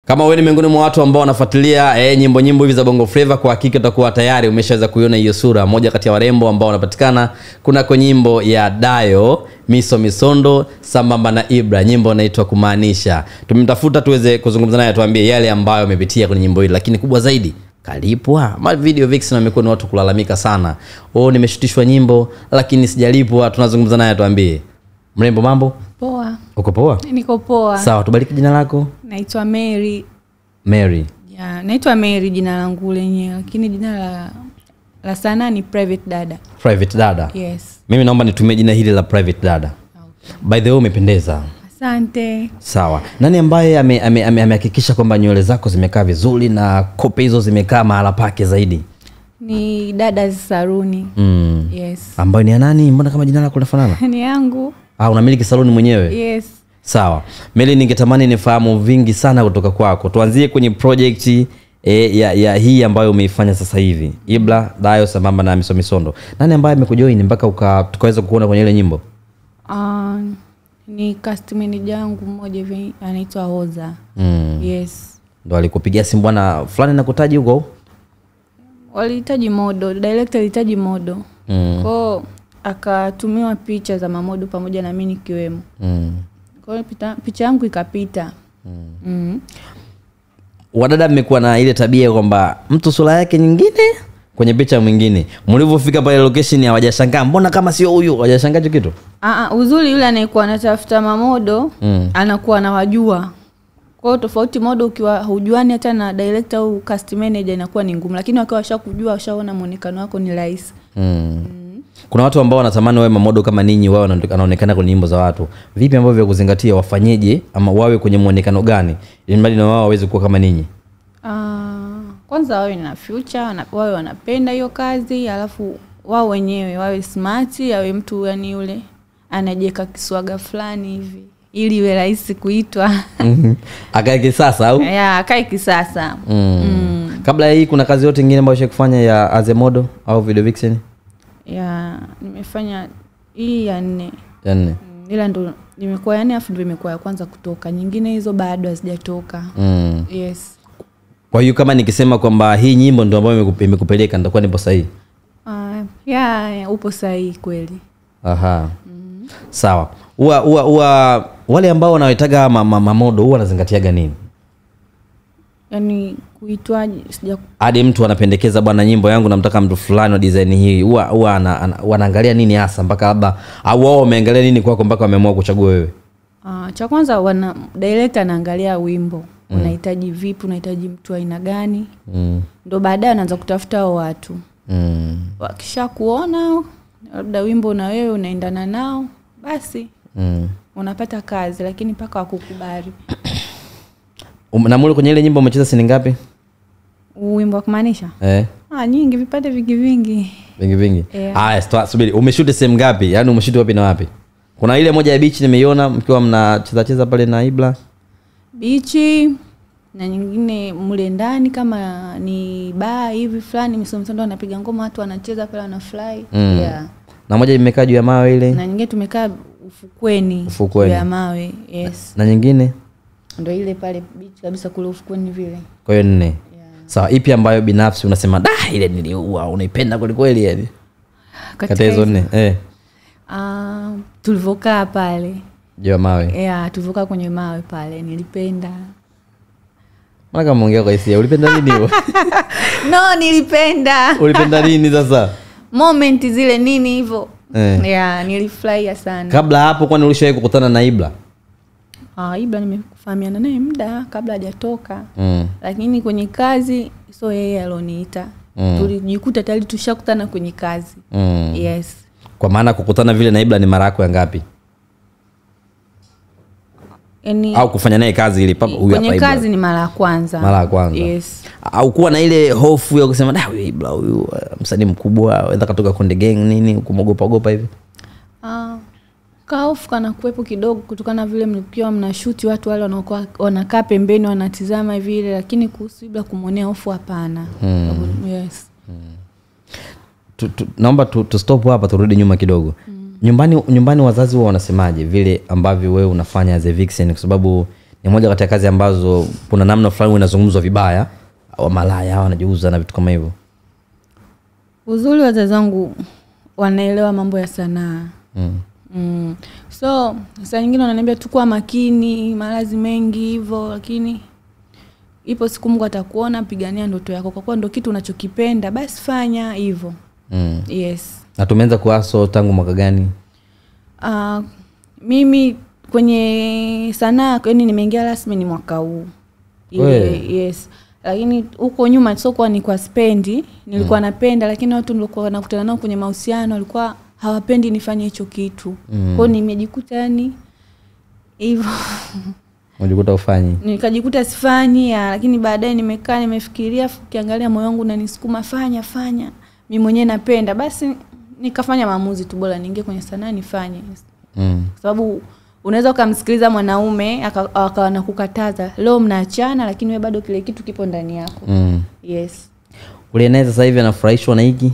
Kama wewe ni miongoni mwa watu ambao wanafuatilia nyimbo hivi za Bongo Flava, kwa hakika utakuwa tayari umeshaweza kuiona hiyo sura moja kati ya warembo ambao wanapatikana kuna nyimbo ya Dayo Miso Misondo sambamba na Ibra, nyimbo inaitwa Kumaanisha. Tumemtafuta tuweze kuzungumza naye atuambie yale ambayo amepitia kwenye nyimbo hili, lakini kubwa zaidi kalipwa. Ma video vixen wamekuwa ni watu kulalamika sana. Nimeshutishwa nyimbo lakini sijalipwa. Tunazungumza naye atuambie. Mrembo, mambo? Poa. Uko poa? Niko poa. Sawa, tubariki jina lako. Naitwa Mary. Mary. Yeah, naitwa Mary jina langu lenyewe, lakini jina la sana ni Private Dada. Private Dada. Yes. Mimi naomba nitumie jina hili la Private Dada. Okay. By the way, umependeza. Asante. Sawa. Nani ambaye amehakikisha kwamba nywele zako zimekaa vizuri na kope hizo zimekaa mahala pake zaidi? Ni Dada Saruni. Yes. Ambaye ni nani? Mbona kama jina lako linafanana? Ni yangu. Unamiliki saloni mwenyewe? Yes. Sawa. Meli, ningetamani nifahamu vingi sana kutoka kwako. Tuanzie kwenye project ya hii ambayo umeifanya sasa hivi. Ibra, Dayo sambamba na Miso Misondo. Nani ambaye amekujoin mpaka tukaweza kuona kwenye ile nyimbo? Ni cast manager wangu mmoja hivi anaitwa Hoza. Yes. Ndo alikupigia simu bwana fulani na kutaji huko? Walihitaji model, director alihitaji model. Kwa akatumiwa picha za mamodo pamoja na mimi nikiwemo. Kwa hiyo picha yangu ikapita. Wadada mmekuwa na ile tabia kwamba mtu sura yake nyingine kwenye picha mwingine. Mlipofika pale location hawajashangaa, mbona kama sio huyu? Hawajashangaa hicho kitu? Uzuri yule anayekuwa anatafuta mamodo anakuwa anawajua. Kwa hiyo tofauti modo ukiwa hujuani hata na director au cast manager inakuwa ni ngumu, lakini wakiwa washakujua, washaona muonekano wako ni rahisi. Kuna watu ambao wanatamani wawe mamodo kama ninyi, wao wanaonekana kwenye nyimbo za watu. Vipi ambavyo vya kuzingatia, wafanyeje ama wawe kwenye muonekano gani ili mbali na wao waweze kuwa kama ninyi? Kwanza wawe na future, wawe wanapenda hiyo kazi, alafu wao wenyewe wawe smart, yawe mtu yani yule anajeka kiswaga fulani hivi ili iwe rahisi kuitwa. Akae kisasa au? Akae kisasa. Kabla ya hii kuna kazi yote nyingine ambayo ushakufanya ya as a model au video vixen? Nimefanya hii ya 4. Ya 4. Ila ndo nimekuwa yani afu ndo imekuwa ya kwanza kutoka. Nyingine hizo bado hazijatoka. Yes. Kwa hiyo kama nikisema kwamba hii nyimbo ndo ambayo imekupeleka nitakuwa nipo sahihi? Upo sahihi kweli. Sawa. Wale ambao wanaoitaga mamodo huwa wanazingatiaga nini? Yani kuitwaje hadi mtu anapendekeza bwana nyimbo yangu namtaka mtu fulani wa design hii, huwa wanaangalia nini hasa mpaka labda au wao wameangalia nini kwako mpaka wameamua kuchagua wewe? Cha kwanza director anaangalia wimbo. Unahitaji vipi, unahitaji mtu aina gani? Ndio baadaye anaanza kutafuta hao watu. Wakisha kuona labda wimbo na wewe unaendana nao, basi unapata kazi, lakini mpaka wakukubali. Na mule kwenye ile nyimbo umecheza sini ngapi? Wimbo wa Kumaanisha? Nyingi, vipande vingi. Vingi. Subiri, umeshoot sehemu ngapi? Yaani umeshoot wapi na wapi? Kuna ile moja ya beach nimeiona mkiwa mnacheza pale na Ibra. Beach na nyingine mule ndani kama ni bar hivi fulani, Miso Misondo anapiga ngoma, watu wanacheza pale na fly. Na moja imekaa juu ya mawe ile. Na nyingine tumekaa ufukweni. Juu ya mawe. Yes. Na nyingine ndio ile pale beach kabisa kule ufukweni vile. Kwa hiyo 4. Sawa, ipi ambayo binafsi unasema ile niliua unaipenda kweli yani? Kati hizo 4. Tulivokaa pale juu ya mawe. Tulivokaa kwenye mawe pale nilipenda. Mbona kama ongea kwa hisia? Ulipenda nini wewe? No, nilipenda. Ulipenda nini sasa? Moment zile nini hivyo. Nilifurahia sana. Kabla hapo kwani ulishawahi kukutana na Ibra? Ibra nimefahamiana naye muda kabla hajatoka. Lakini kwenye kazi sio yeye aloniita. Tulijikuta tayari tushakutana kwenye kazi. Yes. Kwa maana kukutana vile na Ibra ni mara yako ya ngapi? Au kufanya naye kazi ile huyu hapa Ibra? Kwenye kazi ni mara ya kwanza. Mara ya kwanza. Yes. Au kuwa na ile hofu ya kusema huyu Ibra huyu msanii mkubwa, anaweza kutoka Konde Gang nini, kumogopa hivi? Hofu kana kuwepo kidogo kutokana vile mlikuwa mnashoot watu wale wanakaa pembeni wanatizama vile, lakini kuhusu Ibra kumuonea hofu hapana. Yes. Naomba tu stop hapa turudi nyuma kidogo. Nyumbani wazazi wao wanasemaje vile ambavyo wewe unafanya as a vixen, kwa sababu ni moja kati ya kazi ambazo kuna namna fulani inazungumzwa vibaya, wa malaya wanajiuza na vitu kama hivyo. Uzuri wazazi wangu wanaelewa mambo ya sanaa. So saa nyingine wananiambia tu kuwa makini, malazi mengi hivyo, lakini ipo siku Mungu atakuona, pigania ndoto yako. Kwa kuwa ndio kitu unachokipenda, basi fanya hivyo. Yes. Na tumeanza kuaso tangu mwaka gani? Mimi kwenye sanaa kwani nimeingia rasmi ni mwaka huu. Yes. Lakini huko nyuma sio ni kwa spendi, nilikuwa napenda, lakini watu nilikuwa nakutana nao kwenye mahusiano walikuwa hawapendi nifanye hicho kitu. Kwa hiyo nimejikuta yani hivyo. Unajikuta ufanye. Nikajikuta sifanyi, lakini baadaye nimekaa nimefikiria, kiangalia moyo wangu unanisukuma fanya. Mimi mwenyewe napenda, basi nikafanya maamuzi tu bora niingie kwenye sanaa nifanye. Kwa sababu unaweza ukamsikiliza mwanaume akawa nakukataza, leo mnaachana lakini wewe bado kile kitu kipo ndani yako. Yes. Ule naye sasa hivi anafurahishwa na hiki?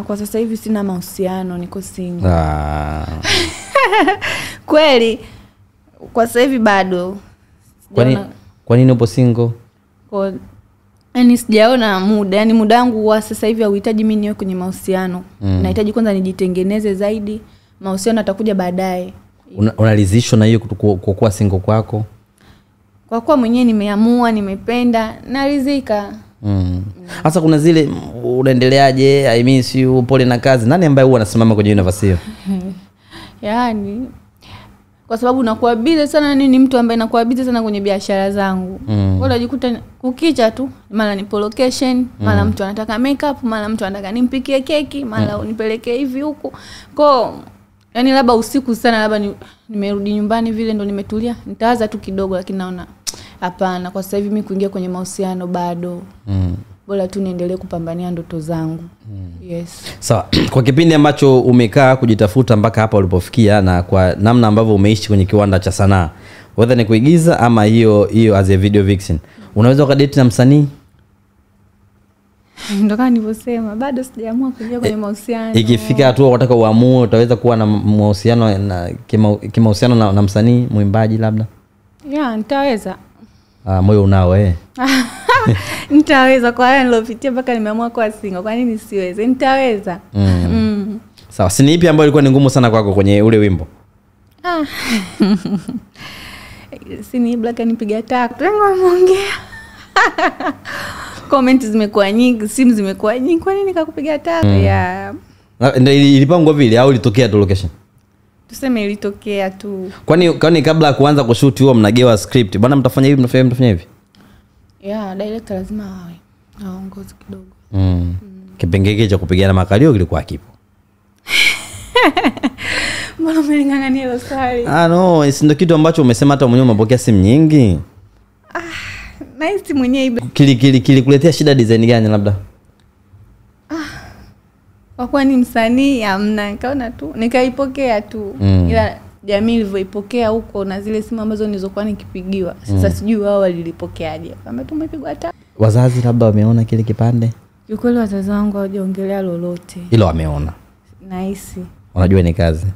Kwa sasa hivi sina mahusiano, niko single. Kweli kwa sasa hivi bado. Kwa nini upo single? Yaani sijaona muda, yani muda wangu wa sasa hivi hauhitaji mimi niwe kwenye mahusiano. Nahitaji kwanza nijitengeneze zaidi, mahusiano atakuja baadaye. Unalizishwa na hiyo kuwa single kwako? Kwa kuwa mwenyewe nimeamua, nimependa, naridhika. Hasa kuna zile unaendeleaje, I miss you, pole na kazi. Nani ambaye huwa anasimama kwenye nafasi hiyo? Yaani kwa sababu nakuwa busy sana, ni mtu ambaye nakuwa busy sana kwenye biashara zangu. Bora jikuta kukicha tu, mara ni location, mara mtu anataka makeup, mara mtu anataka nimpikie keki, mara unipelekee hivi huko. Kwa yani labda usiku sana, labda nimerudi nyumbani vile ndo nimetulia, nitaanza tu kidogo, lakini naona hapana, kwa sasa hivi mimi kuingia kwenye mahusiano bado. Bora tu niendelee kupambania ndoto zangu. Yes. Sawa. Kwa kipindi ambacho umekaa kujitafuta mpaka hapa ulipofikia, na kwa namna ambavyo umeishi kwenye kiwanda cha sanaa, whether ni kuigiza ama hiyo as a video vixen, unaweza ukadate na msanii? Ndio kama nilivyosema, bado sijaamua kuingia kwenye mahusiano. Ikifika hatua unataka uamue, utaweza kuwa na mahusiano na kimahusiano na msanii, mwimbaji labda? Yeah, nitaweza. Moyo unao Nitaweza, kwa haya nilopitia mpaka nimeamua kuwa single. Kwa nini siweze? Nitaweza. Sawa, si ni ipi ambayo ilikuwa ni ngumu sana kwako kwenye ule wimbo? Sini Black nipiga taka. Lengo ameongea. Comment zimekuwa nyingi, simu zimekuwa nyingi. Kwa nini nikakupiga taka? Yeah. Ndio ilipangwa vile au ilitokea tu location? Tuseme ilitokea tu. Kwani kabla ya kuanza kushoot huo mnagewa script, bwana mtafanya hivi, mtafanya hivi? Yeah, director lazima awe aongoze kidogo. Kipengele cha kupigana makalio kilikuwa kipo. Mbona umelingangania hilo swali? No, ndio kitu ambacho umesema hata mwenyewe umepokea simu nyingi. Nice mwenyewe. Kilikuletea shida design gani labda? Kwa kuwa ni msanii amna, nikaona tu nikaipokea tu. Ila jamii ilivyoipokea huko na zile simu ambazo nilizokuwa nikipigiwa, sasa sijui wao walilipokeaje. Kama tumepigwa hata wazazi labda wameona kile kipande? Ukweli wazazi wangu hawajaongelea lolote. Ilo wameona. Nice. Unajua ni kazi.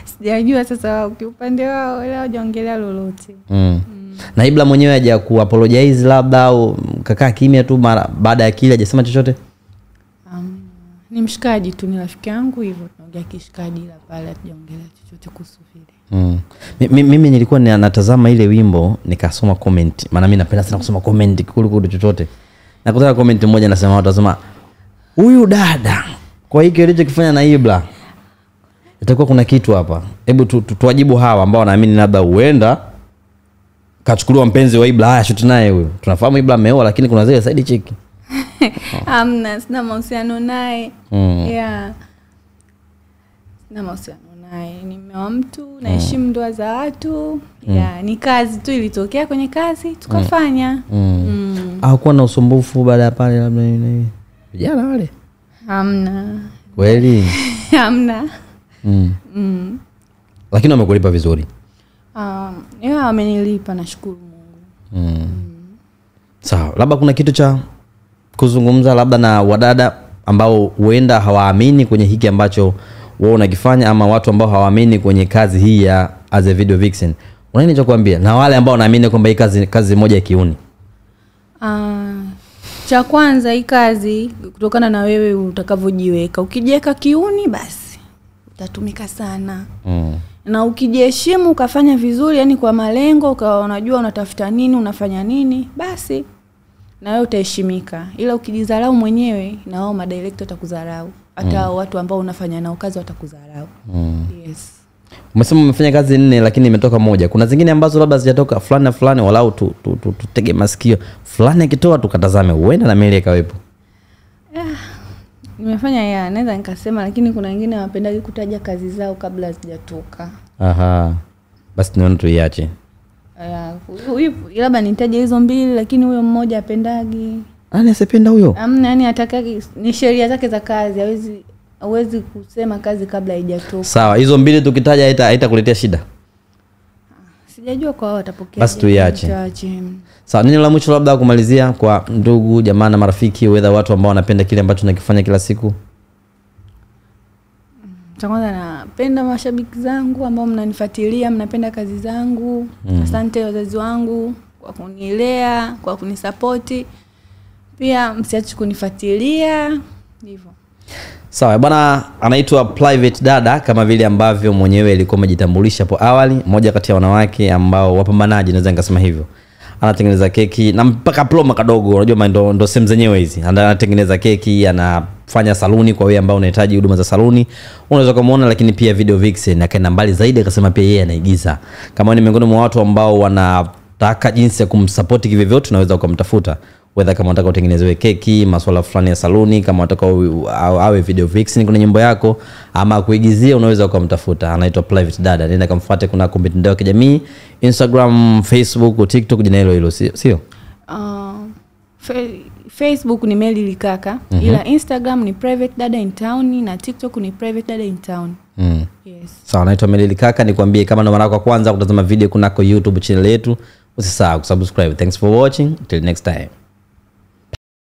Sijajua sasa kiupande wao wala hawajaongelea lolote. Na Ibla mwenyewe haja kuapologize labda au kakaa kimya tu baada ya kile hajasema chochote? Ni mshikaji tu, ni rafiki yangu hivyo tunaongea kishikaji, la pale hatujaongelea chochote kuhusu vile. Mimi nilikuwa natazama ile wimbo nikasoma comment. Maana mimi napenda sana kusoma comment kuliko chochote. Nakutana comment moja nasema watu wasema huyu dada kwa hiki alichokifanya na Ibla itakuwa kuna kitu hapa. Hebu tuwajibu hawa ambao wanaamini labda huenda kachukuliwa mpenzi wa Ibla, haya shoot naye huyo. Tunafahamu Ibla ameoa lakini kuna zile side chick. Amna, sina mahusiano naye. Yeah. Sina mahusiano naye. Nimeoa mtu, naheshimu ndoa za watu. Yeah, ni kazi tu ilitokea kwenye kazi, tukafanya. Hakuwa na usumbufu baada ya pale labda nini? Vijana wale? Amna. Kweli? Amna. Lakini wamekulipa vizuri? Yeah, wamenilipa, nashukuru Mungu. Sawa, labda kuna kitu cha kuzungumza labda na wadada ambao huenda hawaamini kwenye hiki ambacho wewe unakifanya, ama watu ambao hawaamini kwenye kazi hii ya as a video vixen, Una nini cha kuambia na wale ambao wanaamini kwamba hii kazi moja ya kiuni? Cha kwanza, hii kazi kutokana na wewe utakavyojiweka. Ukijiweka kiuni basi utatumika sana. Na ukijiheshimu ukafanya vizuri, yani kwa malengo, ukawa unajua unatafuta nini, unafanya nini, basi na wewe utaheshimika. Ila ukijidharau mwenyewe, na wao madirector watakudharau. Hata watu ambao unafanya nao kazi watakudharau. Yes. Umesema umefanya kazi 4 lakini imetoka moja. Kuna zingine ambazo labda zijatoka fulani walau tutege masikio. Fulani akitoa tukatazame huenda na meli ikawepo. Nimefanya naweza nikasema, lakini kuna wengine wanapenda kutaja kazi zao kabla hazijatoka. Basi nione tuiache. Labda nitaje hizo 2 lakini huyo mmoja apendagi. Asipenda huyo? Yani hataki, ni sheria zake za kazi, hawezi kusema kazi kabla haijatoka. Sawa, hizo 2 tukitaja haitakuletea shida. Sijajua kwa wao watapokea. Basi tuiache. Sawa, nini la mwisho labda kumalizia kwa ndugu, jamaa na marafiki, whether watu ambao wanapenda kile ambacho nakifanya kila siku? Kwanza napenda mashabiki zangu ambao mnanifuatilia, mnapenda kazi zangu. Asante wazazi wangu kwa kunilea, kwa kunisupport. Pia msiache kunifuatilia. Hivyo. Sawa bwana, anaitwa Private Dada kama vile ambavyo mwenyewe alikuwa amejitambulisha hapo awali, mmoja kati ya wanawake ambao wapambanaji, naweza nikasema hivyo. Anatengeneza keki na mpaka ploma kadogo, unajua ndo sehemu zenyewe hizi. Anatengeneza keki, anafanya saluni kwa wewe ambao unahitaji huduma za saluni. Unaweza kumuona, lakini pia video vixen, akaenda mbali zaidi akasema pia yeye anaigiza. Kama ni miongoni mwa watu ambao wanataka jinsi ya kumsupport kivyovyote, unaweza ukamtafuta. Whether kama unataka utengenezewe keki, masuala fulani ya saluni, kama unataka awe video vixen kuna nyimbo yako, ama kuigizia, unaweza ukamtafuta. Anaitwa Private Dada. Nenda kamfuate kuna mitandao ya kijamii, Instagram, Facebook, TikTok, jina hilo sio? Facebook ni Meli Likaka, ila Instagram ni Private Dada in Town, na TikTok ni Private Dada in Town. Yes. Sawa, anaitwa Meli Likaka. Nikwambie kama ndo mara yako kwanza kutazama video kunako YouTube channel yetu, usisahau kusubscribe. Thanks for watching. Till next time.